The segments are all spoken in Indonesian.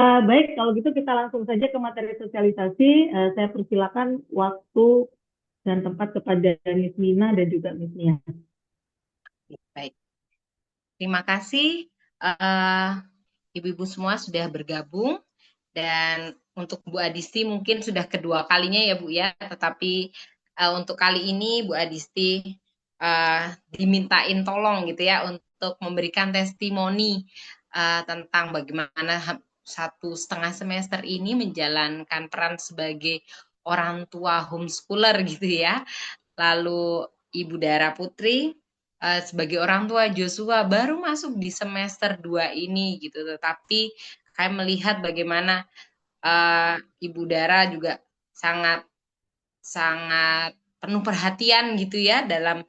Baik, kalau gitu kita langsung saja ke materi sosialisasi. Saya persilakan waktu dan tempat kepada Miss Mina dan juga Miss Nia. Baik, terima kasih eh, ibu-ibu semua sudah bergabung dan untuk Bu Adisti mungkin sudah kedua kalinya ya Bu ya, tetapi untuk kali ini Bu Adisti eh, dimintain tolong gitu ya untuk memberikan testimoni tentang bagaimana 1,5 semester ini menjalankan peran sebagai orang tua homeschooler gitu ya. Lalu Ibu Dara Putri sebagai orang tua Joshua baru masuk di semester 2 ini gitu, tetapi saya melihat bagaimana Ibu Dara juga sangat sangat penuh perhatian gitu ya dalam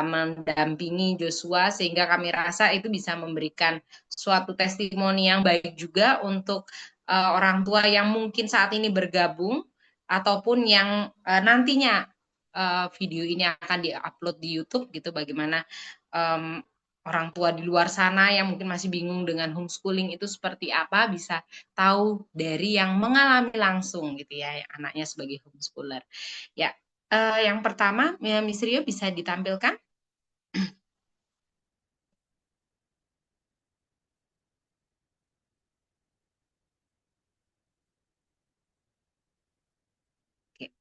mendampingi Joshua, sehingga kami rasa itu bisa memberikan suatu testimoni yang baik juga untuk orang tua yang mungkin saat ini bergabung ataupun yang nantinya video ini akan diupload di YouTube gitu, bagaimana um, orang tua di luar sana yang mungkin masih bingung dengan homeschooling itu seperti apa bisa tahu dari yang mengalami langsung gitu ya anaknya sebagai homeschooler. Ya, yang pertama, ya, Miss Rio bisa ditampilkan. Oke,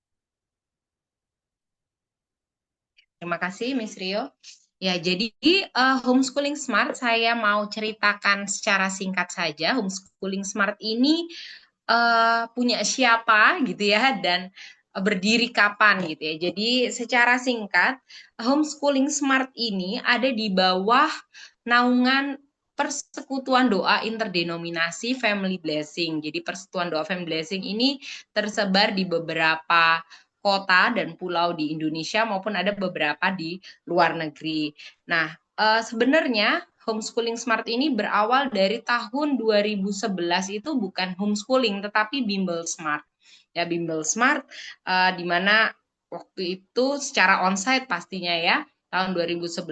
terima kasih Miss Rio. Ya, jadi homeschooling smart saya mau ceritakan secara singkat saja. Homeschooling smart ini punya siapa gitu ya dan berdiri kapan gitu ya. Jadi secara singkat, homeschooling smart ini ada di bawah naungan Persekutuan Doa Interdenominasi Family Blessing. Jadi Persekutuan Doa Family Blessing ini tersebar di beberapa kota dan pulau di Indonesia maupun ada beberapa di luar negeri. Nah, sebenarnya homeschooling smart ini berawal dari tahun 2011, itu bukan homeschooling tetapi bimbel smart. Ya, bimbel smart di mana waktu itu secara onsite pastinya ya, tahun 2011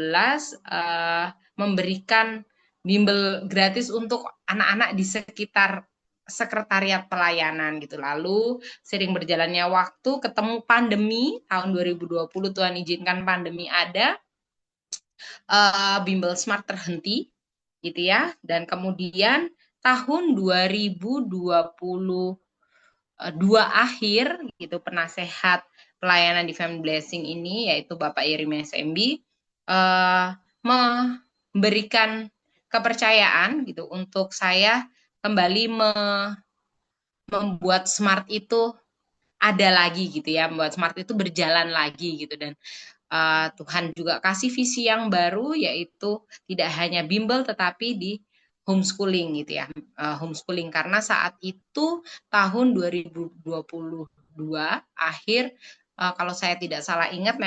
memberikan bimbel gratis untuk anak-anak di sekitar sekretariat pelayanan gitu. Lalu sering berjalannya waktu, ketemu pandemi tahun 2020, Tuhan izinkan pandemi ada, bimbel smart terhenti gitu ya. Dan kemudian tahun 2022 akhir gitu, penasehat pelayanan di Family Blessing ini yaitu Bapak Yeremia SMB memberikan kepercayaan gitu untuk saya kembali membuat smart itu ada lagi gitu ya, membuat smart itu berjalan lagi gitu. Dan Tuhan juga kasih visi yang baru, yaitu tidak hanya bimbel tetapi di homeschooling gitu ya. Homeschooling karena saat itu tahun 2022 akhir, kalau saya tidak salah ingat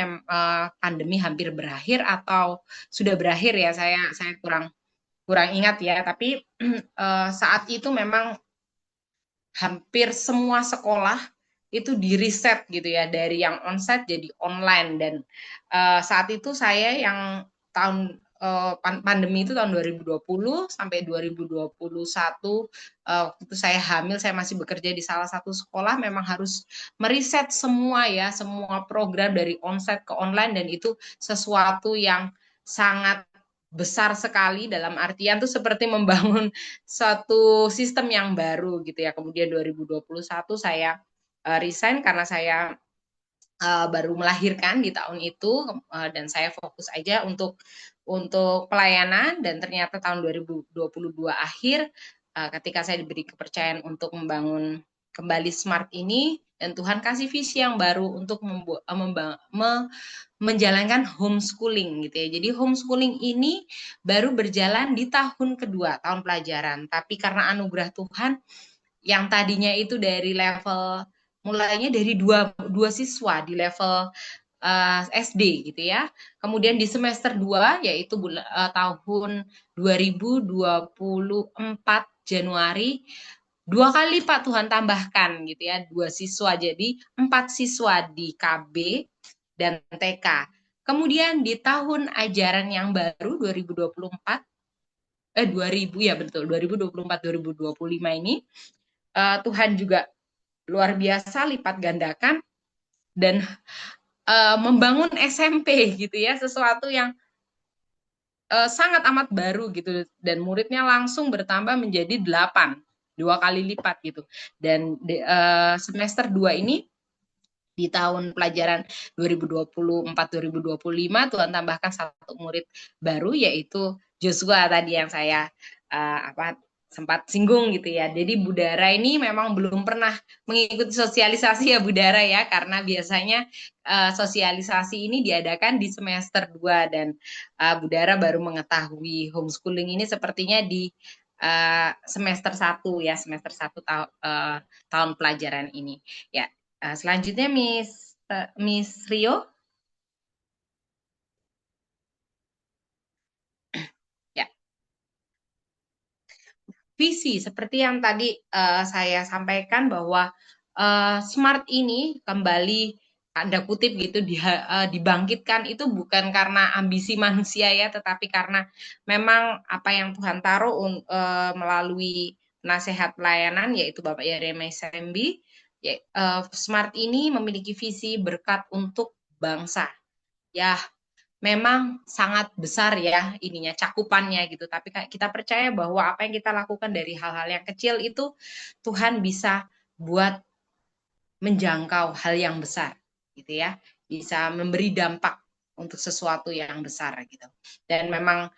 pandemi hampir berakhir atau sudah berakhir ya, saya kurang kurang ingat ya, tapi saat itu memang hampir semua sekolah itu di reset gitu ya, dari yang onsite jadi online. Dan saat itu saya yang tahun pandemi itu tahun 2020 sampai 2021, waktu itu saya hamil, saya masih bekerja di salah satu sekolah, memang harus meriset semua ya, semua program dari onsite ke online, dan itu sesuatu yang sangat besar sekali, dalam artian tuh seperti membangun satu sistem yang baru gitu ya. Kemudian 2021 saya resign karena saya baru melahirkan di tahun itu, dan saya fokus aja untuk pelayanan. Dan ternyata tahun 2022 akhir, ketika saya diberi kepercayaan untuk membangun kembali smart ini, dan Tuhan kasih visi yang baru untuk menjalankan homeschooling gitu ya. Jadi homeschooling ini baru berjalan di tahun kedua, tahun pelajaran. Tapi karena anugerah Tuhan, yang tadinya itu dari level, mulainya dari dua siswa di level SD gitu ya. Kemudian di semester 2 yaitu tahun 2024 Januari, dua kali Pak Tuhan tambahkan gitu ya, dua siswa, jadi 4 siswa di KB dan TK. Kemudian di tahun ajaran yang baru 2024 2000 ya betul 2024-2025 ini Tuhan juga luar biasa lipat gandakan dan membangun SMP gitu ya, sesuatu yang sangat amat baru gitu, dan muridnya langsung bertambah menjadi 8, 2 kali lipat gitu. Dan semester 2 ini di tahun pelajaran 2024-2025 Tuhan tambahkan 1 murid baru, yaitu Joshua tadi yang saya sempat singgung gitu ya. Jadi Budara ini memang belum pernah mengikuti sosialisasi ya Budara ya, karena biasanya sosialisasi ini diadakan di semester 2 dan Budara baru mengetahui homeschooling ini sepertinya di semester 1 ya, semester 1 tahun pelajaran ini. Ya, selanjutnya Miss Rio. Ya, visi seperti yang tadi saya sampaikan bahwa smart ini kembali tanda kutip gitu dibangkitkan itu bukan karena ambisi manusia ya, tetapi karena memang apa yang Tuhan taruh melalui nasihat pelayanan yaitu Bapak Yeremia Sembi. Ya, smart ini memiliki visi berkat untuk bangsa. Ya, memang sangat besar ya ininya cakupannya gitu, tapi kita percaya bahwa apa yang kita lakukan dari hal-hal yang kecil itu Tuhan bisa buat menjangkau hal yang besar gitu ya, bisa memberi dampak untuk sesuatu yang besar gitu. Dan memang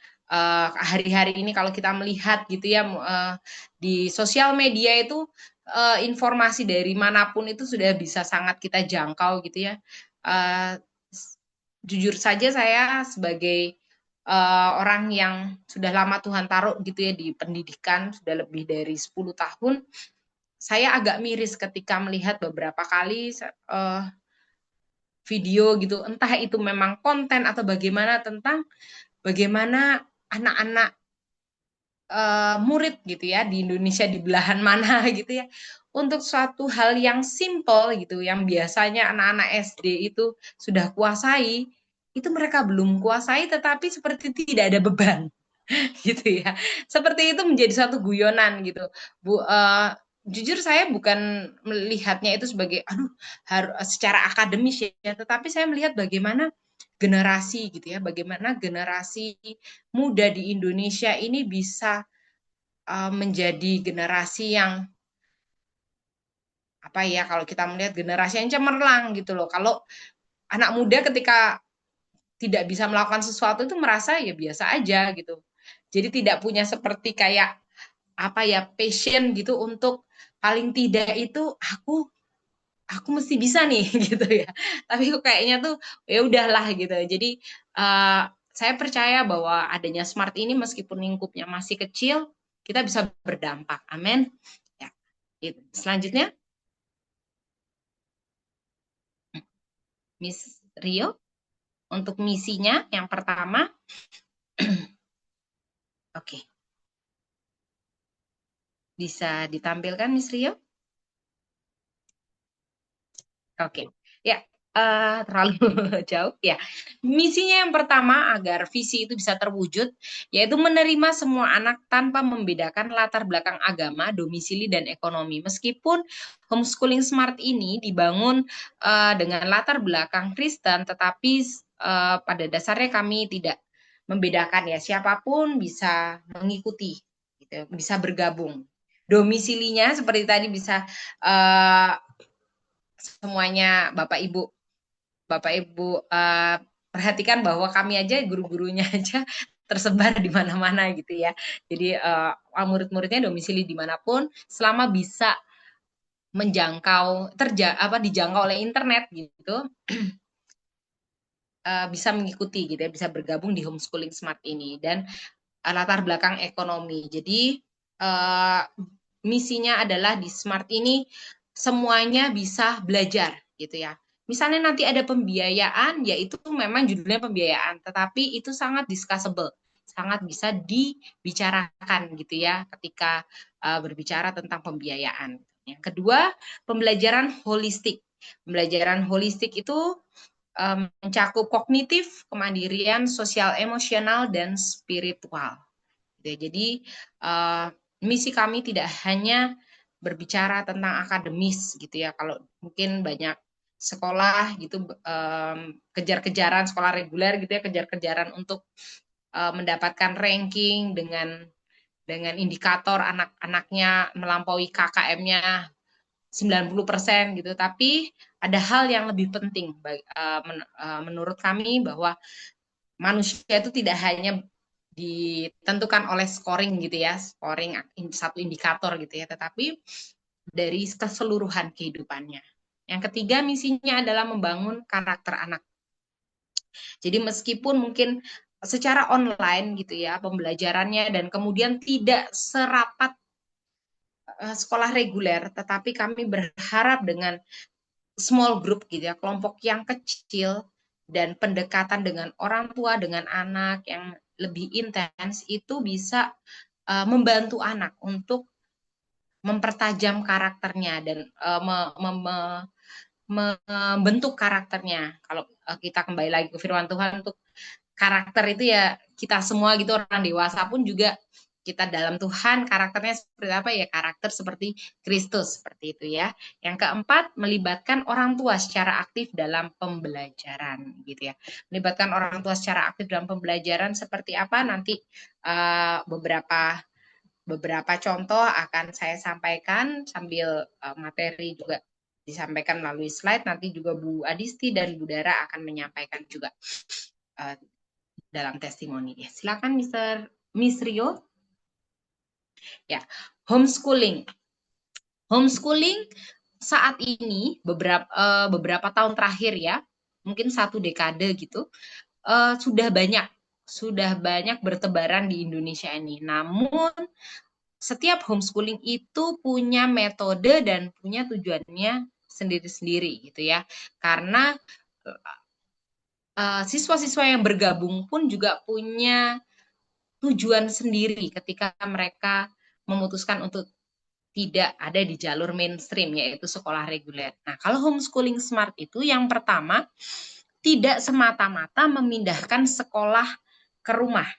hari-hari ini kalau kita melihat gitu ya di sosial media itu informasi dari manapun itu sudah bisa sangat kita jangkau gitu ya. Jujur saja saya sebagai orang yang sudah lama Tuhan taruh gitu ya di pendidikan, sudah lebih dari 10 tahun, saya agak miris ketika melihat beberapa kali video gitu, entah itu memang konten atau bagaimana, tentang bagaimana anak-anak murid gitu ya di Indonesia di belahan mana gitu ya, untuk suatu hal yang simple gitu, yang biasanya anak-anak SD itu sudah kuasai, itu mereka belum kuasai, tetapi seperti tidak ada beban gitu ya. Seperti itu menjadi satu guyonan gitu. Jujur saya bukan melihatnya itu sebagai secara akademis ya, tetapi saya melihat bagaimana generasi gitu ya, bagaimana generasi muda di Indonesia ini bisa menjadi generasi yang apa ya, kalau kita melihat generasi yang cemerlang gitu loh. Kalau anak muda ketika tidak bisa melakukan sesuatu itu merasa ya biasa aja gitu. Jadi tidak punya seperti kayak apa ya, passion gitu untuk paling tidak itu aku mesti bisa nih gitu ya. Tapi kok kayaknya tuh ya udahlah gitu. Jadi saya percaya bahwa adanya smart ini meskipun lingkupnya masih kecil, kita bisa berdampak. Amin. Ya. Selanjutnya Miss Rio untuk misinya yang pertama. Oke. Bisa ditampilkan Miss Rio? Oke, ya terlalu jauh ya. Misinya yang pertama agar visi itu bisa terwujud, yaitu menerima semua anak tanpa membedakan latar belakang agama, domisili, dan ekonomi. Meskipun homeschooling smart ini dibangun dengan latar belakang Kristen, tetapi pada dasarnya kami tidak membedakan ya, siapapun bisa mengikuti, gitu, bisa bergabung. Domisilinya seperti tadi bisa semuanya Bapak Ibu perhatikan bahwa kami aja guru-gurunya aja tersebar di mana-mana gitu ya. Jadi murid-muridnya domisili dimanapun selama bisa dijangkau oleh internet gitu, bisa mengikuti gitu ya, bisa bergabung di homeschooling smart ini. Dan latar belakang ekonomi. Jadi misinya adalah di smart ini semuanya bisa belajar gitu ya. Misalnya nanti ada pembiayaan, yaitu memang judulnya pembiayaan, tetapi itu sangat discussable, sangat bisa dibicarakan gitu ya ketika berbicara tentang pembiayaan. Yang kedua, pembelajaran holistik. Pembelajaran holistik itu mencakup kognitif, kemandirian, sosial emosional, dan spiritual. gitu ya. Jadi misi kami tidak hanya berbicara tentang akademis gitu ya. Kalau mungkin banyak sekolah gitu kejar-kejaran sekolah reguler gitu ya, kejar-kejaran untuk mendapatkan ranking dengan indikator anak-anaknya melampaui KKM-nya 90% gitu. Tapi ada hal yang lebih penting menurut kami, bahwa manusia itu tidak hanya ditentukan oleh scoring gitu ya, scoring satu indikator gitu ya, tetapi dari keseluruhan kehidupannya. Yang ketiga, misinya adalah membangun karakter anak. Jadi meskipun mungkin secara online gitu ya pembelajarannya, dan kemudian tidak serapat sekolah reguler, tetapi kami berharap dengan small group gitu ya, kelompok yang kecil dan pendekatan dengan orang tua, dengan anak yang lebih intens, itu bisa membantu anak untuk mempertajam karakternya dan membentuk karakternya. Kalau kita kembali lagi ke firman Tuhan, untuk karakter itu ya kita semua gitu, orang dewasa pun juga kita dalam Tuhan karakternya seperti apa ya, karakter seperti Kristus, seperti itu ya. Yang keempat, melibatkan orang tua secara aktif dalam pembelajaran gitu ya. Melibatkan orang tua secara aktif dalam pembelajaran seperti apa, nanti beberapa contoh akan saya sampaikan sambil materi juga disampaikan melalui slide. Nanti juga Bu Adisti dan Bu Dara akan menyampaikan juga dalam testimoni. Silakan Miss Rio. Ya, homeschooling. Homeschooling saat ini beberapa tahun terakhir ya, mungkin 1 dekade gitu, sudah banyak bertebaran di Indonesia ini. Namun setiap homeschooling itu punya metode dan punya tujuannya sendiri-sendiri gitu ya. Karena siswa-siswa yang bergabung pun juga punya tujuan sendiri ketika mereka memutuskan untuk tidak ada di jalur mainstream, yaitu sekolah reguler. Nah, kalau homeschooling smart itu yang pertama, tidak semata-mata memindahkan sekolah ke rumah.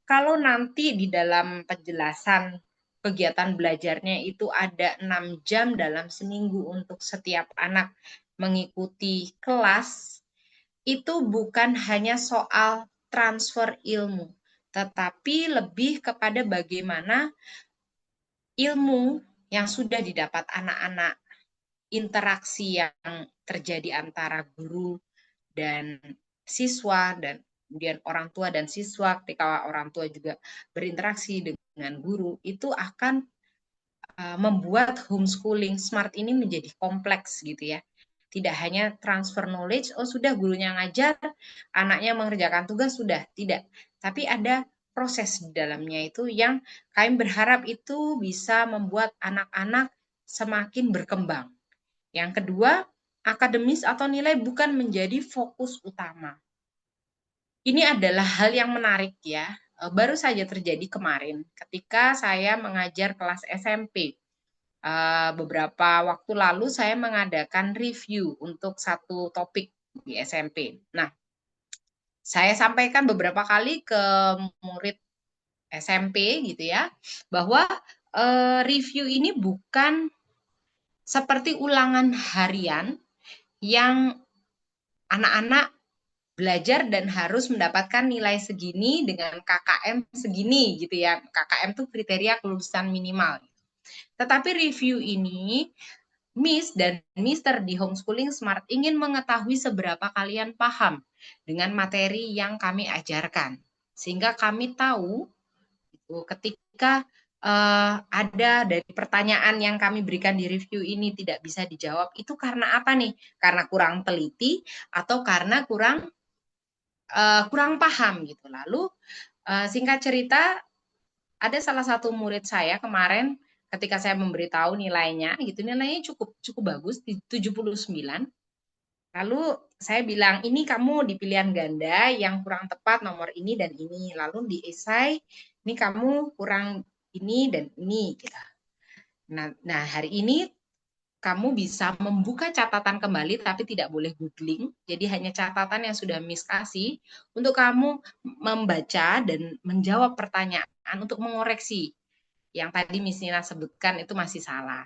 Kalau nanti di dalam penjelasan kegiatan belajarnya itu ada 6 jam dalam seminggu untuk setiap anak mengikuti kelas, itu bukan hanya soal transfer ilmu, tetapi lebih kepada bagaimana ilmu yang sudah didapat anak-anak, interaksi yang terjadi antara guru dan siswa, dan kemudian orang tua dan siswa, ketika orang tua juga berinteraksi dengan guru, itu akan membuat homeschooling smart ini menjadi kompleks gitu ya. Tidak hanya transfer knowledge, oh sudah gurunya ngajar, anaknya mengerjakan tugas, sudah. Tidak. Tapi ada proses di dalamnya itu yang kami berharap itu bisa membuat anak-anak semakin berkembang. Yang kedua, akademis atau nilai bukan menjadi fokus utama. Ini adalah hal yang menarik ya. Baru saja terjadi kemarin ketika saya mengajar kelas SMP. Beberapa waktu lalu saya mengadakan review untuk satu topik di SMP. Nah, saya sampaikan beberapa kali ke murid SMP gitu ya, bahwa review ini bukan seperti ulangan harian yang anak-anak belajar dan harus mendapatkan nilai segini dengan KKM segini gitu ya. KKM itu kriteria kelulusan minimal. Tetapi review ini, Miss dan Mister di Homeschooling Smart ingin mengetahui seberapa kalian paham dengan materi yang kami ajarkan. Sehingga kami tahu ketika ada dari pertanyaan yang kami berikan di review ini tidak bisa dijawab, itu karena apa nih? Karena kurang teliti atau karena kurang paham gitu. Lalu singkat cerita, ada salah satu murid saya kemarin ketika saya memberitahu nilainya gitu, nilainya cukup bagus di 79. Lalu saya bilang, ini kamu di pilihan ganda yang kurang tepat nomor ini dan ini. Lalu di esai, ini kamu kurang ini dan ini gitu. Nah hari ini kamu bisa membuka catatan kembali, tapi tidak boleh googling. Jadi hanya catatan yang sudah Miss kasih untuk kamu membaca dan menjawab pertanyaan untuk mengoreksi yang tadi Miss Nina sebutkan itu masih salah.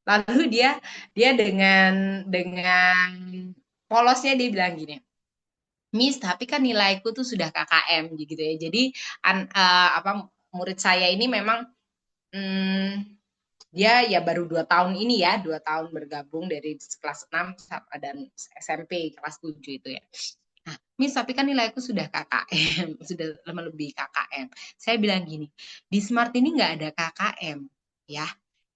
Lalu dia dengan polosnya dia bilang gini, Miss, tapi kan nilaiku tuh sudah KKM gitu ya. Jadi murid saya ini memang dia ya baru 2 tahun ini ya, 2 tahun bergabung dari kelas 6 dan SMP kelas 7 itu ya. Nah, Miss, tapi kan nilaiku sudah KKM, sudah lebih KKM. Saya bilang gini, di Smart ini nggak ada KKM, ya.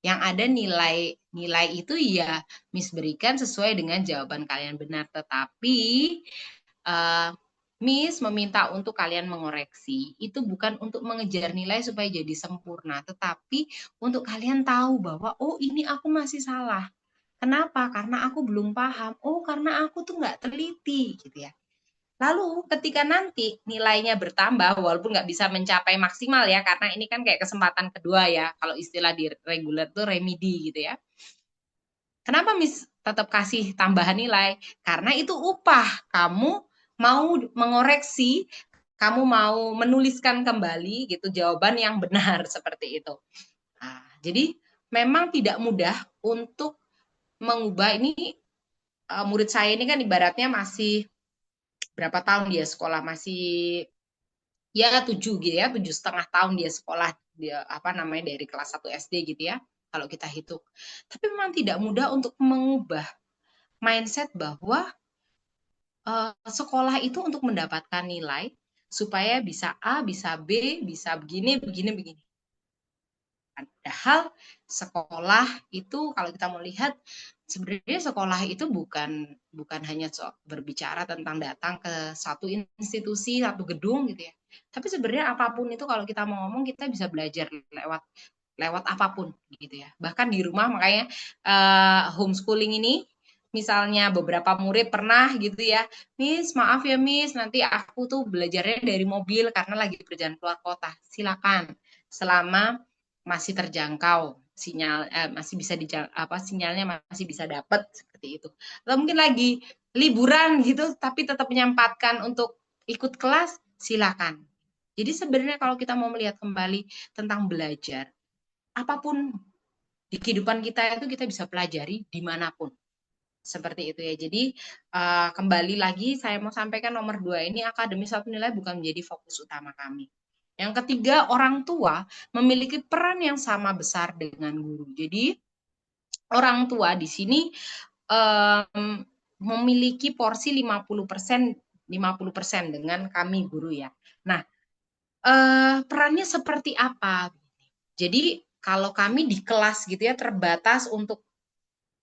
Yang ada nilai itu ya Miss berikan sesuai dengan jawaban kalian benar. Tetapi Miss meminta untuk kalian mengoreksi, itu bukan untuk mengejar nilai supaya jadi sempurna, tetapi untuk kalian tahu bahwa, oh ini aku masih salah. Kenapa? Karena aku belum paham. Oh, karena aku tuh nggak teliti, gitu ya. Lalu ketika nanti nilainya bertambah, walaupun nggak bisa mencapai maksimal ya, karena ini kan kayak kesempatan kedua ya, kalau istilah di reguler tuh remedi gitu ya. Kenapa Miss tetap kasih tambahan nilai? Karena itu upah. Kamu mau mengoreksi, kamu mau menuliskan kembali gitu jawaban yang benar seperti itu. Nah, jadi memang tidak mudah untuk mengubah ini. Murid saya ini kan ibaratnya masih berapa tahun dia sekolah, masih ya 7 gitu ya, 7,5 tahun dia sekolah, dia dari kelas 1 SD gitu ya, kalau kita hitung. Tapi memang tidak mudah untuk mengubah mindset bahwa sekolah itu untuk mendapatkan nilai supaya bisa A, bisa B, bisa begini, begini, begini. Padahal sekolah itu kalau kita mau lihat sebenarnya sekolah itu bukan hanya berbicara tentang datang ke satu institusi, satu gedung gitu ya. Tapi sebenarnya apapun itu kalau kita mau ngomong kita bisa belajar lewat apapun gitu ya. Bahkan di rumah makanya homeschooling ini misalnya beberapa murid pernah gitu ya, Miss maaf ya Miss, nanti aku tuh belajarnya dari mobil karena lagi perjalanan keluar kota. Silakan, selama masih terjangkau sinyal masih bisa sinyalnya masih bisa dapat seperti itu. Atau mungkin lagi liburan gitu tapi tetap menyempatkan untuk ikut kelas, silakan. Jadi sebenarnya kalau kita mau melihat kembali tentang belajar, apapun di kehidupan kita itu kita bisa pelajari dimanapun. Seperti itu ya. Jadi kembali lagi saya mau sampaikan nomor 2 ini akademis satu nilai bukan menjadi fokus utama kami. Yang ketiga, orang tua memiliki peran yang sama besar dengan guru. Jadi orang tua di sini memiliki porsi 50% dengan kami guru ya. Nah, perannya seperti apa? Jadi kalau kami di kelas gitu ya terbatas untuk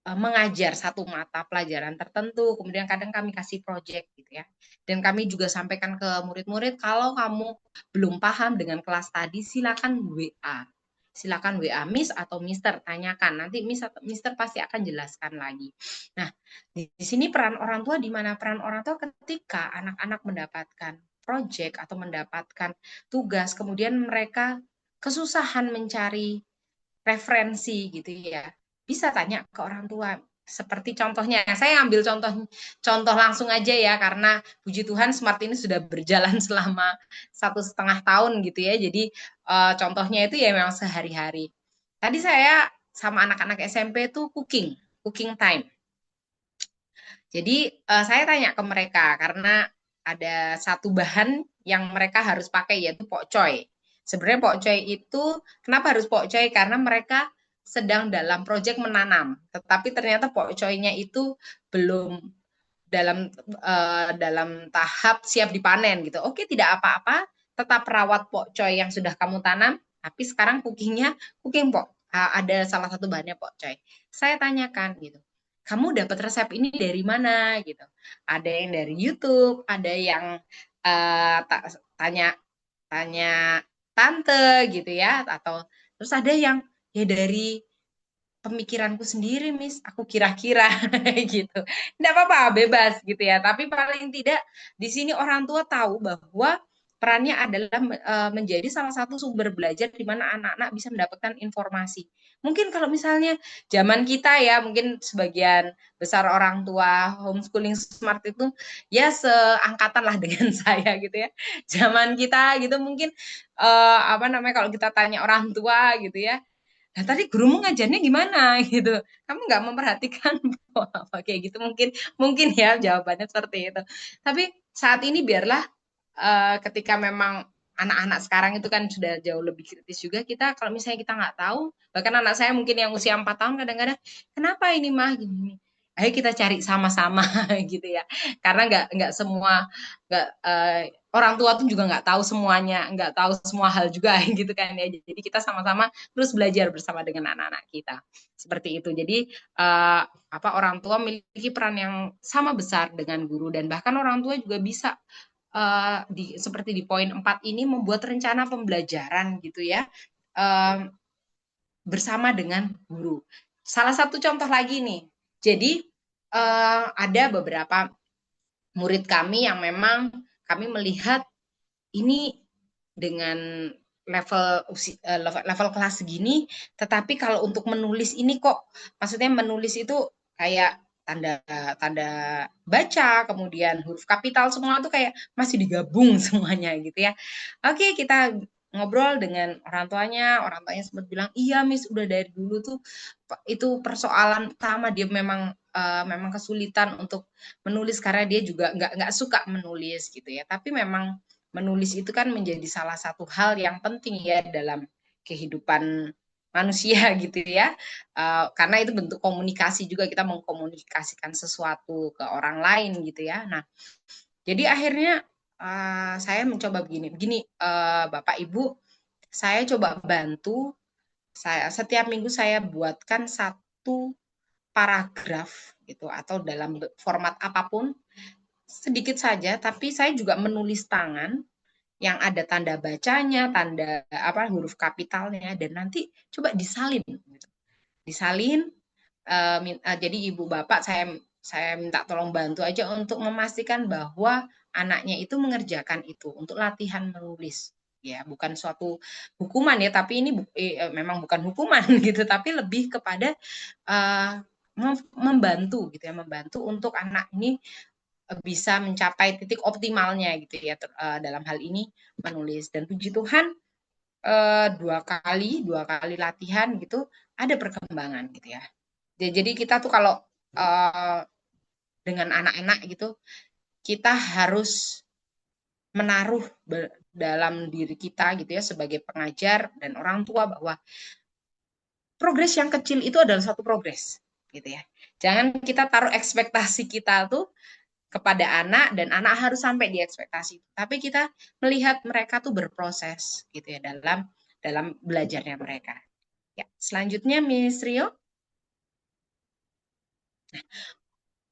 mengajar satu mata pelajaran tertentu, kemudian kadang kami kasih project gitu ya. Dan kami juga sampaikan ke murid-murid, kalau kamu belum paham dengan kelas tadi, silakan WA. Silakan WA Miss atau Mister, tanyakan. Nanti Miss atau Mister pasti akan jelaskan lagi. Nah, di sini peran orang tua, di mana peran orang tua ketika anak-anak mendapatkan project atau mendapatkan tugas, kemudian mereka kesusahan mencari referensi gitu ya, bisa tanya ke orang tua. Seperti contohnya, saya ambil contoh langsung aja ya, karena puji Tuhan Smart ini sudah berjalan selama 1,5 tahun gitu ya. Jadi contohnya itu ya memang sehari-hari. Tadi saya sama anak-anak SMP tuh cooking time. Jadi saya tanya ke mereka karena ada satu bahan yang mereka harus pakai yaitu pokcoy. Sebenarnya pokcoy itu kenapa harus pokcoy? Karena mereka sedang dalam proyek menanam, tetapi ternyata pokcoynya itu belum dalam tahap siap dipanen gitu. Oke, tidak apa-apa, tetap rawat pokcoy yang sudah kamu tanam, tapi sekarang cooking pok. Ada salah satu bahannya pokcoy. Saya tanyakan gitu, kamu dapat resep ini dari mana gitu? Ada yang dari YouTube, ada yang tanya tante gitu ya, atau terus ada yang ya dari pemikiranku sendiri, Miss, aku kira-kira gitu. Tidak apa-apa, bebas gitu ya. Tapi paling tidak di sini orang tua tahu bahwa perannya adalah menjadi salah satu sumber belajar di mana anak-anak bisa mendapatkan informasi. Mungkin kalau misalnya zaman kita ya, mungkin sebagian besar orang tua homeschooling smart itu ya seangkatan lah dengan saya gitu ya. Zaman kita gitu mungkin apa namanya, kalau kita tanya orang tua gitu ya, nah tadi gurumu ngajarnya gimana gitu, kamu nggak memperhatikan apa kayak gitu, mungkin mungkin ya jawabannya seperti itu. Tapi saat ini biarlah ketika memang anak-anak sekarang itu kan sudah jauh lebih kritis juga, kita kalau misalnya kita nggak tahu, bahkan anak saya mungkin yang usia 4 tahun kadang-kadang, kenapa ini mah gini, ayo kita cari sama-sama gitu ya, karena nggak semua, nggak orang tua tuh juga nggak tahu semuanya, nggak tahu semua hal juga gitu kan ya, jadi kita sama-sama terus belajar bersama dengan anak-anak kita seperti itu. Jadi apa, orang tua memiliki peran yang sama besar dengan guru, dan bahkan orang tua juga bisa seperti di poin 4 ini membuat rencana pembelajaran gitu ya, bersama dengan guru. Salah satu contoh lagi nih, jadi ada beberapa murid kami yang memang kami melihat ini dengan level kelas segini, tetapi kalau untuk menulis ini kok, maksudnya menulis itu kayak tanda tanda baca, kemudian huruf kapital semua tuh kayak masih digabung semuanya gitu ya. Oke, kita ngobrol dengan orang tuanya sempat bilang, iya Miss, udah dari dulu tuh itu persoalan utama, dia memang memang kesulitan untuk menulis karena dia juga nggak suka menulis gitu ya. Tapi memang menulis itu kan menjadi salah satu hal yang penting ya dalam kehidupan manusia gitu ya, karena itu bentuk komunikasi juga, kita mengkomunikasikan sesuatu ke orang lain gitu ya. Nah, jadi akhirnya saya mencoba begini, Bapak Ibu, saya coba bantu, saya setiap minggu saya buatkan satu paragraf gitu, atau dalam format apapun, sedikit saja, tapi saya juga menulis tangan yang ada tanda bacanya, tanda apa, huruf kapitalnya, dan nanti coba disalin, gitu. Disalin. Jadi ibu bapak saya minta tolong bantu aja untuk memastikan bahwa anaknya itu mengerjakan itu untuk latihan menulis. Ya, bukan suatu hukuman ya, tapi ini memang bukan hukuman gitu, tapi lebih kepada uh, membantu gitu ya, membantu untuk anak ini bisa mencapai titik optimalnya gitu ya, dalam hal ini menulis. Dan puji Tuhan, dua kali latihan gitu ada perkembangan gitu ya. Jadi kita tuh kalau dengan anak-anak gitu, kita harus menaruh dalam diri kita gitu ya, sebagai pengajar dan orang tua, bahwa progres yang kecil itu adalah satu progres gitu ya. Jangan kita taruh ekspektasi kita tuh kepada anak dan anak harus sampai di ekspektasi. Tapi kita melihat mereka tuh berproses gitu ya dalam belajarnya mereka. Ya, selanjutnya Miss Rio. Nah,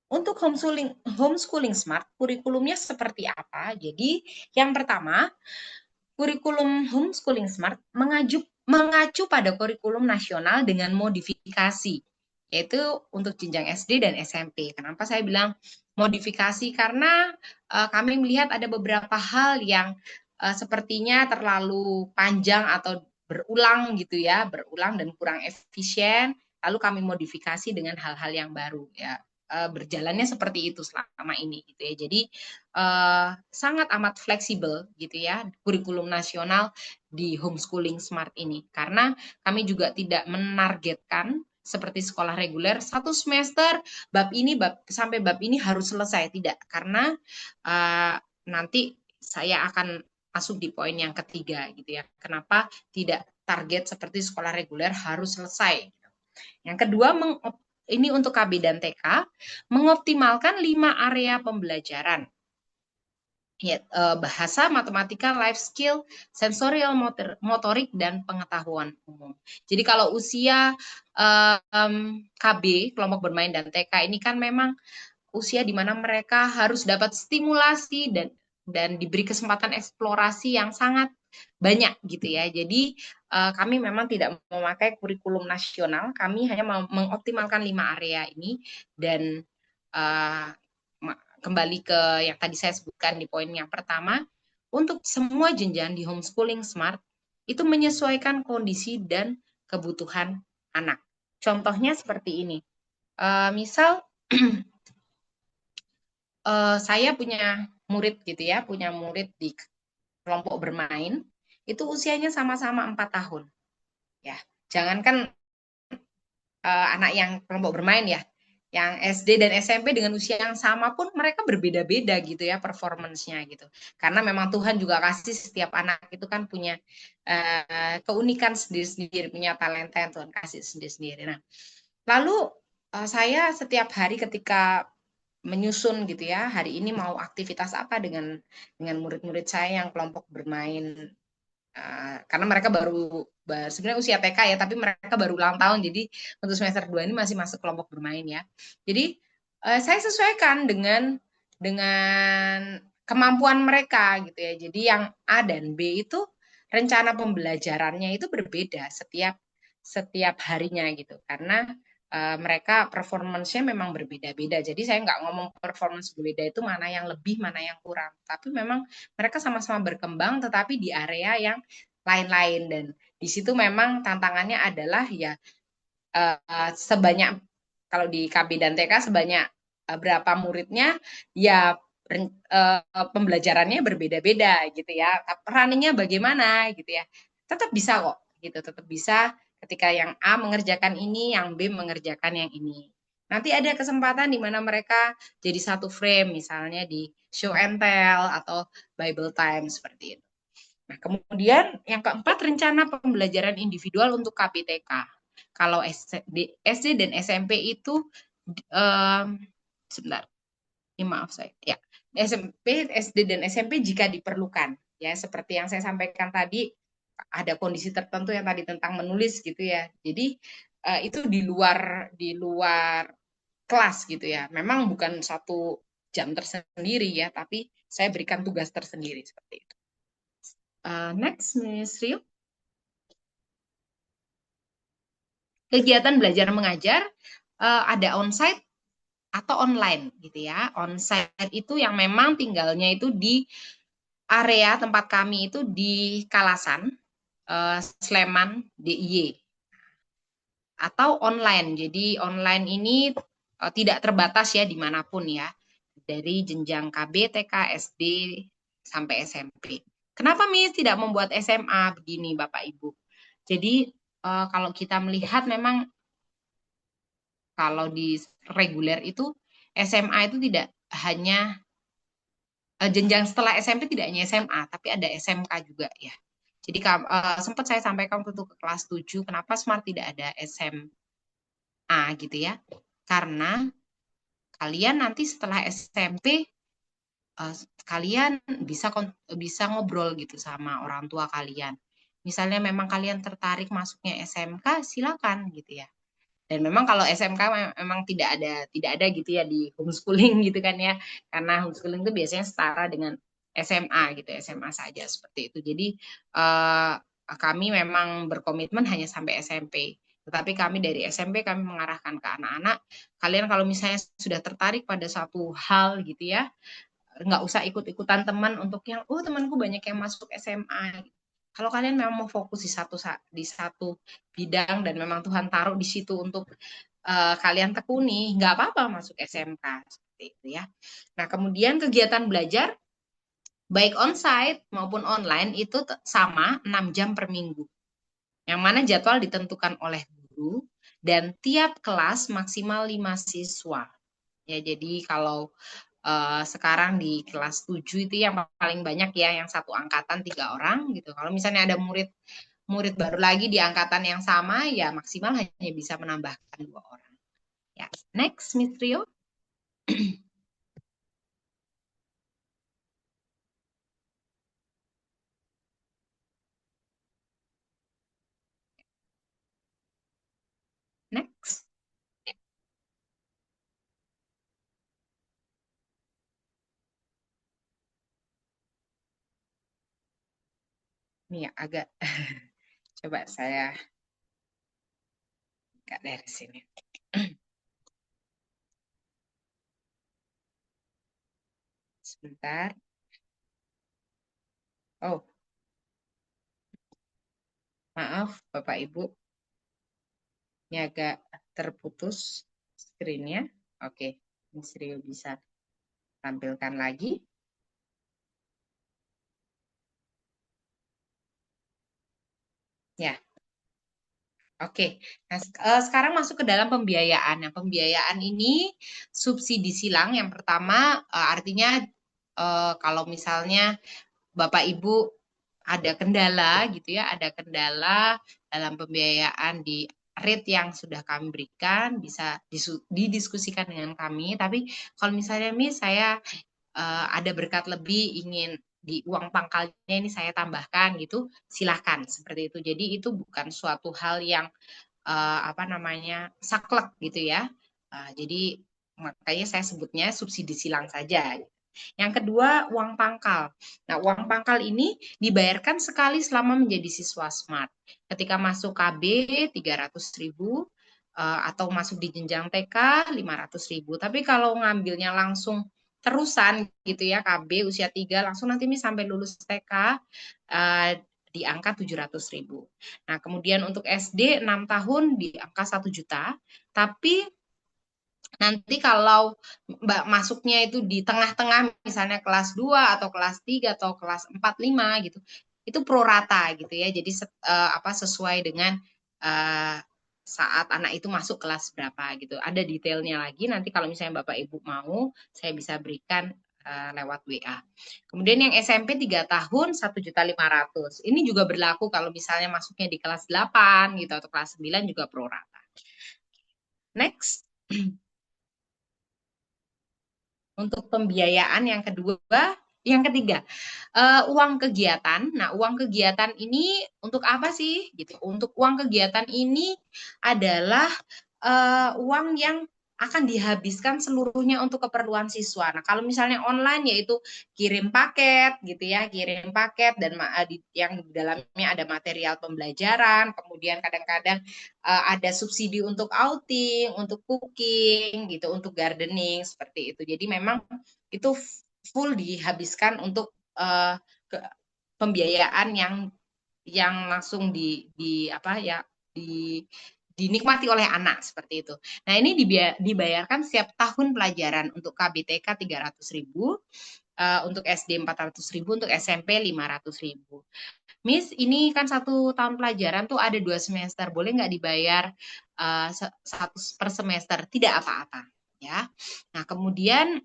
untuk homeschooling smart, kurikulumnya seperti apa? Jadi, yang pertama, kurikulum homeschooling smart mengacu pada kurikulum nasional dengan modifikasi, yaitu untuk jenjang SD dan SMP. Kenapa saya bilang modifikasi? Karena kami melihat ada beberapa hal yang sepertinya terlalu panjang atau berulang gitu ya, berulang dan kurang efisien, lalu kami modifikasi dengan hal-hal yang baru ya. Berjalannya seperti itu selama ini gitu ya. Jadi sangat amat fleksibel gitu ya kurikulum nasional di homeschooling smart ini, karena kami juga tidak menargetkan seperti sekolah reguler satu semester bab ini sampai bab ini harus selesai, tidak, karena nanti saya akan masuk di poin yang ketiga gitu ya, kenapa tidak target seperti sekolah reguler harus selesai. Yang kedua, ini untuk KB dan TK, mengoptimalkan 5 area pembelajaran. Ya, bahasa, matematika, life skill, sensorial, motorik, dan pengetahuan umum. Jadi kalau usia KB, kelompok bermain dan TK ini kan memang usia di mana mereka harus dapat stimulasi dan diberi kesempatan eksplorasi yang sangat banyak gitu ya. Jadi kami memang tidak memakai kurikulum nasional, kami hanya mengoptimalkan 5 area ini, dan kembali ke yang tadi saya sebutkan di poin yang pertama, untuk semua jenjang di homeschooling smart itu menyesuaikan kondisi dan kebutuhan anak. Contohnya seperti ini. Misal saya punya murid gitu ya, punya murid di kelompok bermain, itu usianya sama-sama 4 tahun. Ya, jangankan anak yang kelompok bermain ya, yang SD dan SMP dengan usia yang sama pun mereka berbeda-beda gitu ya performance-nya gitu. Karena memang Tuhan juga kasih setiap anak itu kan punya keunikan sendiri-sendiri, punya talenta yang Tuhan kasih sendiri-sendiri. Nah, lalu saya setiap hari ketika menyusun gitu ya, hari ini mau aktivitas apa dengan murid-murid saya yang kelompok bermain. Karena mereka baru sebenarnya usia TK ya, tapi mereka baru ulang tahun, jadi untuk semester 2 ini masih masuk kelompok bermain ya. Jadi saya sesuaikan dengan kemampuan mereka gitu ya. Jadi yang A dan B itu rencana pembelajarannya itu berbeda setiap harinya gitu. Karena mereka performance-nya memang berbeda-beda. Jadi saya nggak ngomong performance berbeda itu mana yang lebih, mana yang kurang. Tapi memang mereka sama-sama berkembang, tetapi di area yang lain-lain. Dan di situ memang tantangannya adalah ya sebanyak, kalau di KB dan TK sebanyak berapa muridnya, ya pembelajarannya berbeda-beda gitu ya. Runningnya bagaimana gitu ya. Tetap bisa kok gitu, tetap bisa ketika yang A mengerjakan ini, yang B mengerjakan yang ini. Nanti ada kesempatan di mana mereka jadi satu frame, misalnya di show and tell atau Bible time seperti itu. Nah, kemudian yang keempat, rencana pembelajaran individual untuk KPTK. Kalau SD dan SMP itu sebentar, ini maaf saya. Ya, SMP, SD dan SMP jika diperlukan. Ya, seperti yang saya sampaikan tadi, ada kondisi tertentu yang tadi tentang menulis gitu ya. Jadi itu di luar kelas gitu ya. Memang bukan satu jam tersendiri ya, tapi saya berikan tugas tersendiri seperti itu. Next, Miss Rio. Kegiatan belajar mengajar ada onsite atau online gitu ya. Onsite itu yang memang tinggalnya itu di area tempat kami itu di Kalasan, Sleman, DIY. Atau online. Jadi online ini tidak terbatas ya dimanapun ya. Dari jenjang KB, TK, SD, sampai SMP. Kenapa Miss tidak membuat SMA begini Bapak Ibu? Jadi kalau kita melihat memang kalau di reguler itu SMA itu tidak hanya jenjang setelah SMP, tidak hanya SMA, tapi ada SMK juga ya. Jadi sempat saya sampaikan waktu ke kelas 7, kenapa Smart tidak ada SMA gitu ya. Karena kalian nanti setelah SMP kalian bisa ngobrol gitu sama orang tua kalian. Misalnya memang kalian tertarik masuknya SMK, silakan gitu ya. Dan memang kalau SMK memang tidak ada gitu ya di homeschooling gitu kan ya. Karena homeschooling itu biasanya setara dengan SMA gitu, SMA saja seperti itu. Jadi kami memang berkomitmen hanya sampai SMP. Tetapi kami dari SMP kami mengarahkan ke anak-anak, kalian kalau misalnya sudah tertarik pada satu hal gitu ya, nggak usah ikut-ikutan teman untuk yang temanku banyak yang masuk SMA. Kalau kalian memang mau fokus di satu bidang dan memang Tuhan taruh di situ untuk kalian tekuni, nggak apa-apa masuk SMK seperti itu ya. Nah, kemudian kegiatan belajar baik onsite maupun online itu sama 6 jam per minggu. Yang mana jadwal ditentukan oleh guru dan tiap kelas maksimal 5 siswa. Ya, jadi kalau sekarang di kelas 7 itu yang paling banyak ya, yang satu angkatan 3 orang gitu. Kalau misalnya ada murid murid baru lagi di angkatan yang sama, ya maksimal hanya bisa menambahkan 2 orang. Ya, next, Miss Rio. Next. Ini ya, agak coba saya agak dari sini. Sebentar. Oh, maaf Bapak Ibu. Ini agak terputus screen-nya. Oke, Miss Rio bisa tampilkan lagi. Ya, oke. Nah, sekarang masuk ke dalam pembiayaan. Nah, pembiayaan ini subsidi silang. Yang pertama, artinya kalau misalnya Bapak Ibu ada kendala gitu ya, ada kendala dalam pembiayaan di rate yang sudah kami berikan, bisa didiskusikan dengan kami. Tapi kalau misalnya saya ada berkat lebih, ingin di uang pangkalnya ini saya tambahkan gitu, silahkan seperti itu. Jadi itu bukan suatu hal yang saklek gitu ya. Jadi makanya saya sebutnya subsidi silang saja. Yang kedua, uang pangkal. Nah, uang pangkal ini dibayarkan sekali selama menjadi siswa SMART. Ketika masuk KB 300.000 atau masuk di jenjang TK 500.000. Tapi kalau ngambilnya langsung terusan gitu ya, KB usia 3 langsung nanti ini sampai lulus TK di angka 700.000. Nah, kemudian untuk SD 6 tahun di angka 1 juta, tapi nanti kalau Mbak masuknya itu di tengah-tengah, misalnya kelas 2 atau kelas 3 atau kelas 4, 5 gitu, itu pro rata gitu ya. Jadi sesuai dengan saat anak itu masuk kelas berapa gitu. Ada detailnya lagi, nanti kalau misalnya Bapak Ibu mau, saya bisa berikan lewat WA. Kemudian yang SMP 3 tahun 1.500.000. Ini juga berlaku kalau misalnya masuknya di kelas 8 gitu atau kelas 9 juga pro rata. Next. Untuk pembiayaan yang ketiga, uang kegiatan. Nah, uang kegiatan ini untuk apa sih? Gitu. Untuk uang kegiatan ini adalah uang yang akan dihabiskan seluruhnya untuk keperluan siswa. Nah, kalau misalnya online yaitu kirim paket gitu ya, kirim paket dan yang di dalamnya ada material pembelajaran, kemudian kadang-kadang ada subsidi untuk outing, untuk cooking gitu, untuk gardening seperti itu. Jadi memang itu full dihabiskan untuk pembiayaan yang langsung dinikmati oleh anak seperti itu. Nah, ini dibayarkan setiap tahun pelajaran untuk KBTK 300.000, untuk SD 400.000, untuk SMP 500.000. Miss, ini kan 1 tahun pelajaran tuh ada 2 semester, boleh nggak dibayar satu per semester? Tidak apa-apa, ya. Nah, kemudian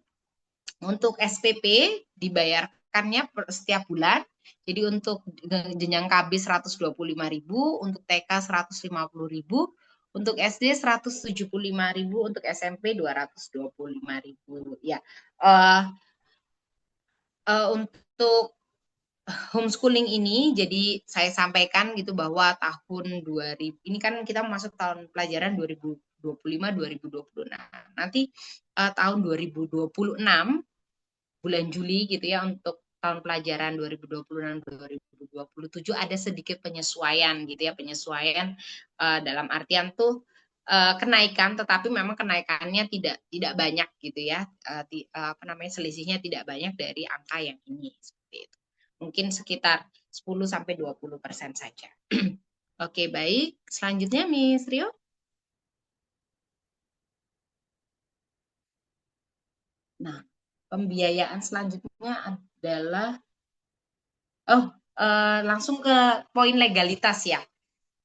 untuk SPP dibayarkannya setiap bulan. Jadi untuk jenjang KB 125.000, untuk TK 150.000, untuk SD 175.000, untuk SMP 225.000. Ya, untuk homeschooling ini, jadi saya sampaikan gitu bahwa tahun 2000, ini kan kita masuk tahun pelajaran 2025-2026. Nanti tahun 2026, bulan Juli gitu ya, untuk tahun pelajaran 2026-2027 ada sedikit penyesuaian gitu ya, penyesuaian dalam artian tuh kenaikan, tetapi memang kenaikannya tidak banyak gitu ya, selisihnya tidak banyak dari angka yang ini seperti itu. Mungkin sekitar 10-20% saja. Oke, baik. Selanjutnya Miss Rio. Nah, pembiayaan selanjutnya adalah langsung ke poin legalitas ya.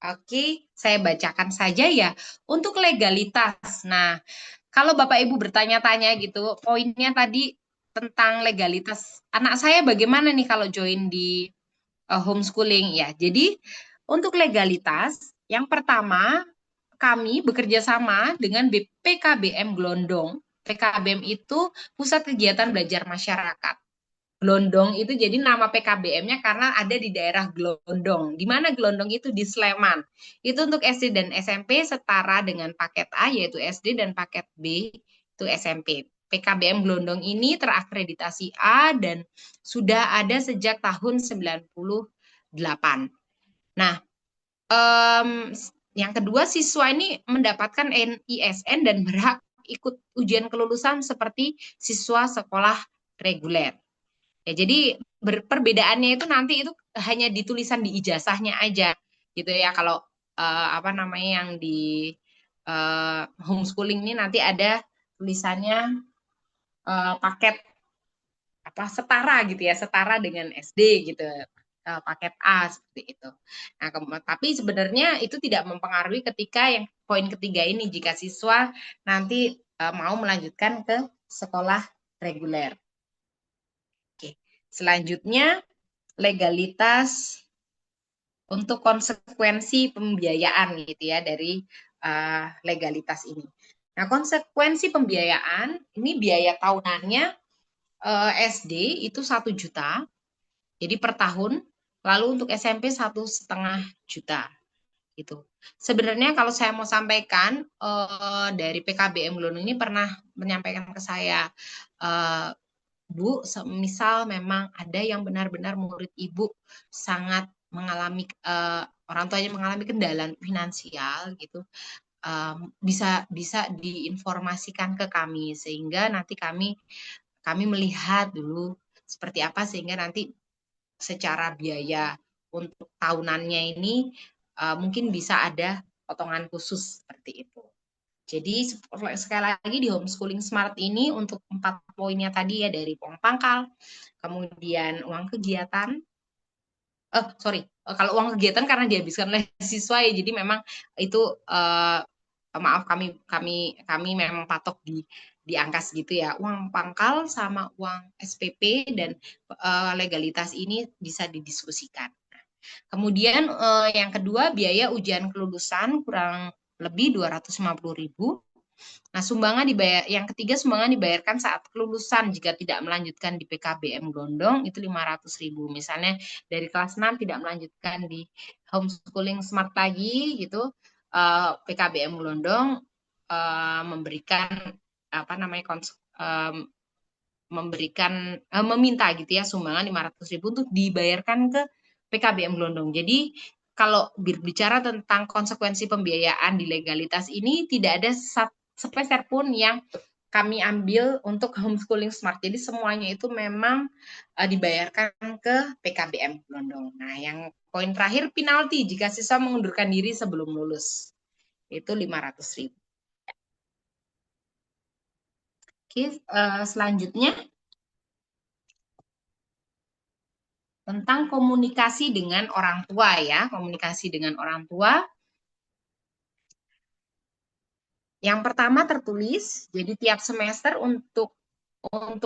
Oke, saya bacakan saja ya. Untuk legalitas. Nah, kalau Bapak Ibu bertanya-tanya gitu, poinnya tadi tentang legalitas. Anak saya bagaimana nih kalau join di homeschooling ya. Jadi, untuk legalitas, yang pertama kami bekerja sama dengan PKBM Glondong. PKBM itu Pusat Kegiatan Belajar Masyarakat. Glondong itu jadi nama PKBM-nya karena ada di daerah Glondong. Di mana Glondong itu? Di Sleman. Itu untuk SD dan SMP setara dengan paket A yaitu SD dan paket B itu SMP. PKBM Glondong ini terakreditasi A dan sudah ada sejak tahun 98. Nah, yang kedua, siswa ini mendapatkan NISN dan berhak ikut ujian kelulusan seperti siswa sekolah reguler. Ya, jadi perbedaannya itu nanti itu hanya ditulisan di ijazahnya aja gitu ya. Kalau yang di homeschooling ini nanti ada tulisannya paket setara gitu ya, setara dengan SD gitu, paket A seperti itu. Nah, tapi sebenarnya itu tidak mempengaruhi ketika yang poin ketiga ini, jika siswa nanti mau melanjutkan ke sekolah reguler. Oke. Selanjutnya legalitas untuk konsekuensi pembiayaan gitu ya dari legalitas ini. Nah, konsekuensi pembiayaan ini biaya tahunannya SD itu 1 juta, jadi per tahun. Lalu untuk SMP 1,5 juta gitu. Sebenarnya kalau saya mau sampaikan dari PKBM Glondong ini pernah menyampaikan ke saya, Bu, misal memang ada yang benar-benar murid Ibu sangat mengalami orang tuanya mengalami kendala finansial gitu, bisa diinformasikan ke kami sehingga nanti kami melihat dulu seperti apa sehingga nanti secara biaya untuk tahunannya ini mungkin bisa ada potongan khusus seperti itu. Jadi sekali lagi di homeschooling smart ini untuk 4 poinnya tadi ya, dari uang pangkal, kemudian uang kegiatan, kalau uang kegiatan karena dihabiskan oleh siswa ya, jadi memang itu maaf kami memang patok di angka segitu ya, uang pangkal sama uang SPP dan legalitas ini bisa didiskusikan. Kemudian yang kedua biaya ujian kelulusan kurang lebih 250.000. Nah, yang ketiga sumbangan dibayarkan saat kelulusan jika tidak melanjutkan di PKBM Glondong itu 500.000. Misalnya dari kelas 6 tidak melanjutkan di homeschooling smart lagi gitu, PKBM Glondong memberikan meminta gitu ya sumbangan 500.000 untuk dibayarkan ke PKBM Glondong. Jadi kalau berbicara tentang konsekuensi pembiayaan di legalitas ini tidak ada sepeser pun yang kami ambil untuk homeschooling smart. Jadi semuanya itu memang dibayarkan ke PKBM Glondong. Nah, yang poin terakhir penalti jika siswa mengundurkan diri sebelum lulus. Itu 500.000. Oke, selanjutnya tentang komunikasi dengan orang tua ya, komunikasi dengan orang tua. Yang pertama tertulis, jadi tiap semester untuk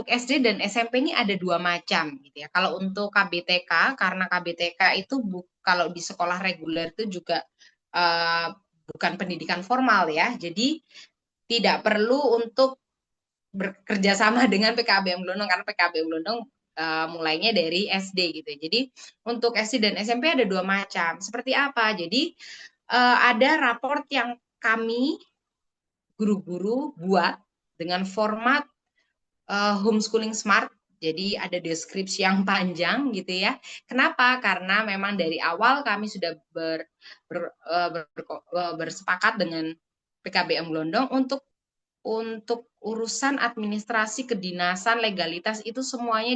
SD dan SMP ini ada 2 macam gitu ya. Kalau untuk KBTK, karena KBTK itu kalau di sekolah reguler itu juga bukan pendidikan formal ya, jadi tidak perlu untuk bekerja sama dengan PKBM Glondong karena PKBM Glondong mulainya dari SD gitu. Jadi untuk SD dan SMP ada 2 macam. Seperti apa? Jadi ada raport yang kami guru-guru buat dengan format homeschooling smart. Jadi ada deskripsi yang panjang gitu ya. Kenapa? Karena memang dari awal kami sudah bersepakat dengan PKBM Glondong untuk urusan administrasi kedinasan legalitas itu semuanya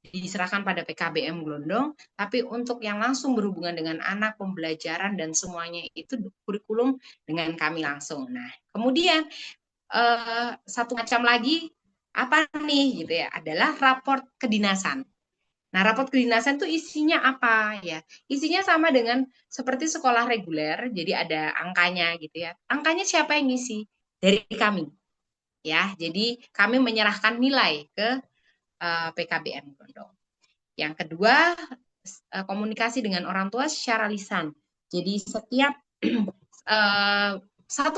diserahkan pada PKBM Glondong, tapi untuk yang langsung berhubungan dengan anak, pembelajaran dan semuanya itu kurikulum dengan kami langsung. Nah, kemudian satu macam lagi apa nih gitu ya, adalah raport kedinasan. Nah, raport kedinasan itu isinya apa ya? Isinya sama dengan seperti sekolah reguler, jadi ada angkanya gitu ya. Angkanya siapa yang ngisi? Dari kami. Ya, jadi kami menyerahkan nilai ke PKBM Glondong. Yang kedua, komunikasi dengan orang tua secara lisan. Jadi setiap 1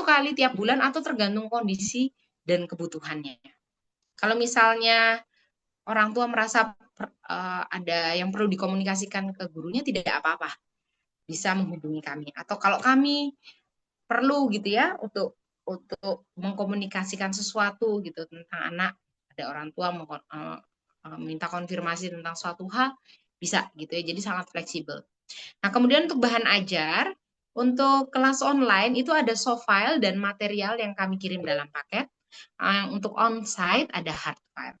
kali tiap bulan atau tergantung kondisi dan kebutuhannya. Kalau misalnya orang tua merasa ada yang perlu dikomunikasikan ke gurunya, tidak apa-apa, bisa menghubungi kami. Atau kalau kami perlu gitu ya untuk mengkomunikasikan sesuatu gitu tentang anak, ada orang tua minta konfirmasi tentang suatu hal, bisa gitu ya. Jadi sangat fleksibel. Nah, kemudian untuk bahan ajar, untuk kelas online itu ada soft file dan material yang kami kirim dalam paket. Untuk on-site ada hard file.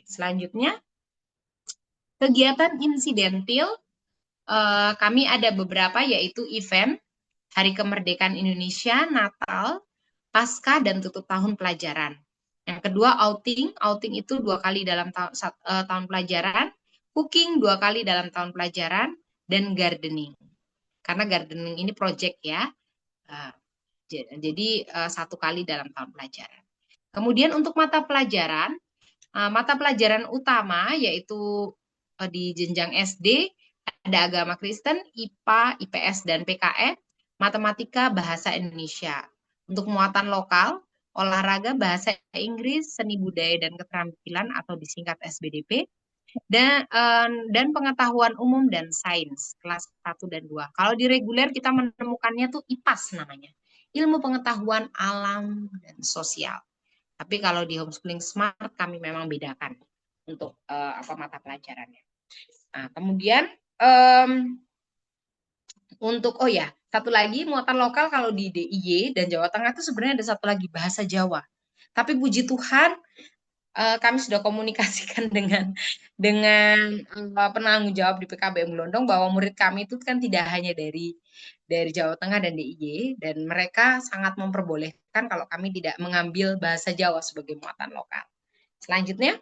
Selanjutnya, kegiatan insidentil, kami ada beberapa yaitu event Hari Kemerdekaan Indonesia, Natal, pasca dan tutup tahun pelajaran. Yang kedua outing itu 2 kali dalam tahun pelajaran, cooking 2 kali dalam tahun pelajaran, dan gardening. Karena gardening ini project ya, jadi 1 kali dalam tahun pelajaran. Kemudian untuk mata pelajaran utama yaitu di jenjang SD ada agama Kristen, IPA, IPS, dan PKN, matematika, bahasa Indonesia. Untuk muatan lokal, olahraga, bahasa Inggris, seni budaya dan keterampilan atau disingkat SBDP, dan pengetahuan umum dan sains kelas 1 dan 2. Kalau di reguler kita menemukannya tuh IPAS namanya, ilmu pengetahuan alam dan sosial. Tapi kalau di homeschooling smart kami memang bedakan untuk mata pelajarannya. Nah, kemudian untuk satu lagi muatan lokal kalau di DIY dan Jawa Tengah itu sebenarnya ada satu lagi bahasa Jawa. Tapi puji Tuhan kami sudah komunikasikan dengan penanggung jawab di PKBM Gelondong bahwa murid kami itu kan tidak hanya dari Jawa Tengah dan DIY, dan mereka sangat memperbolehkan kalau kami tidak mengambil bahasa Jawa sebagai muatan lokal. Selanjutnya,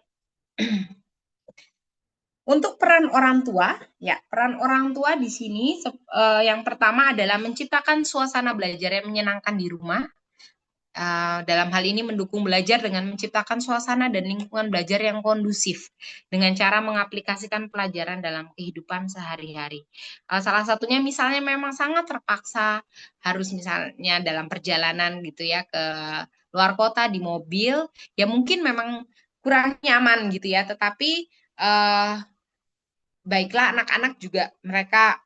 untuk peran orang tua, ya peran orang tua di sini yang pertama adalah menciptakan suasana belajar yang menyenangkan di rumah. Dalam hal ini mendukung belajar dengan menciptakan suasana dan lingkungan belajar yang kondusif dengan cara mengaplikasikan pelajaran dalam kehidupan sehari-hari. Salah satunya misalnya memang sangat terpaksa harus misalnya dalam perjalanan gitu ya ke luar kota di mobil, ya mungkin memang kurang nyaman gitu ya, tetapi baiklah anak-anak juga mereka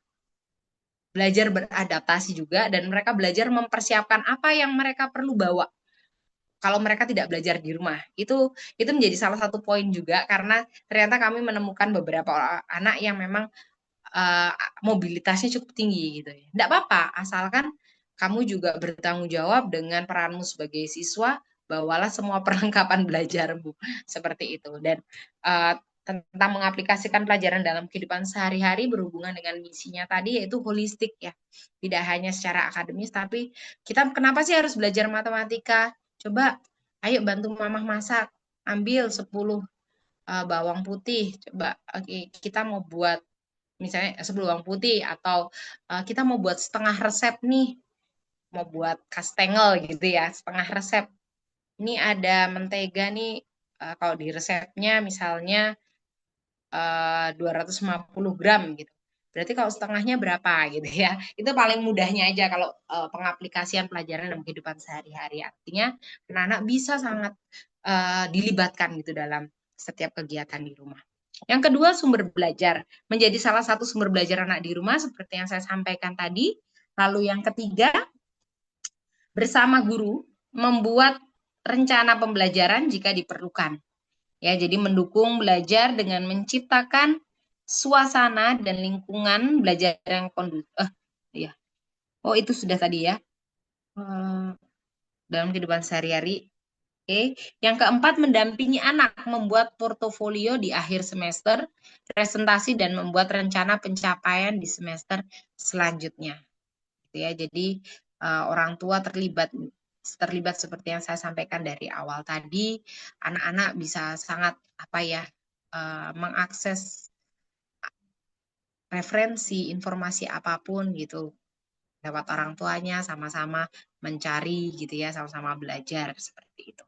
belajar beradaptasi juga dan mereka belajar mempersiapkan apa yang mereka perlu bawa kalau mereka tidak belajar di rumah. Itu menjadi salah satu poin juga karena ternyata kami menemukan beberapa anak yang memang mobilitasnya cukup tinggi gitu ya. Tidak apa-apa, asalkan kamu juga bertanggung jawab dengan peranmu sebagai siswa, bawalah semua perlengkapan belajarmu seperti itu. Dan tentang mengaplikasikan pelajaran dalam kehidupan sehari-hari berhubungan dengan misinya tadi yaitu holistik ya. Tidak hanya secara akademis tapi kita kenapa sih harus belajar matematika? Coba ayo bantu mamah masak, ambil 10 bawang putih. Coba kita mau buat misalnya 10 bawang putih atau kita mau buat setengah resep nih. Mau buat kastengel gitu ya, setengah resep. Ini ada mentega nih kalau di resepnya misalnya 250 gram gitu. Berarti kalau setengahnya berapa gitu ya. Itu paling mudahnya aja kalau pengaplikasian pelajaran dalam kehidupan sehari-hari. Artinya anak-anak bisa sangat dilibatkan gitu dalam setiap kegiatan di rumah. Yang kedua, sumber belajar. Menjadi salah satu sumber belajar anak di rumah seperti yang saya sampaikan tadi. Lalu yang ketiga, bersama guru membuat rencana pembelajaran jika diperlukan. Ya, jadi mendukung belajar dengan menciptakan suasana dan lingkungan belajar yang kondusif. Ya. Oh, itu sudah tadi ya. Dalam kehidupan sehari-hari. Oke. Yang keempat, mendampingi anak membuat portofolio di akhir semester, presentasi dan membuat rencana pencapaian di semester selanjutnya. Gitu ya. Jadi orang tua terlibat seperti yang saya sampaikan dari awal tadi, anak-anak bisa sangat mengakses referensi informasi apapun gitu lewat orang tuanya, sama-sama mencari gitu ya, sama-sama belajar seperti itu.